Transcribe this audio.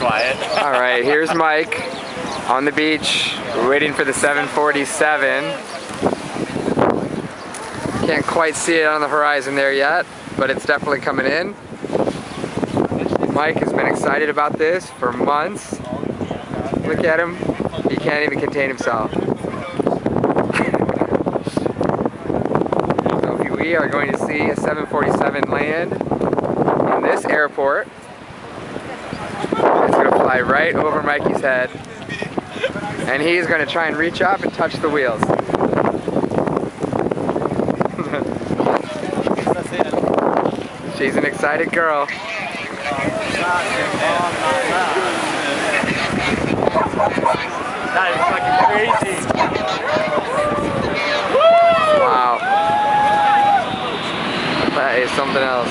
quiet. All right, here's Mike on the beach. We're waiting for the 747. Can't quite see it on the horizon there yet, but it's definitely coming in. Mike has been excited about this for months. Look at him. He can't even contain himself. So we are going to see a 747 land in this airport. It's going to fly right over Mikey's head. And he's going to try and reach up and touch the wheels. She's an excited girl. That is fucking crazy. Wow. That is something else.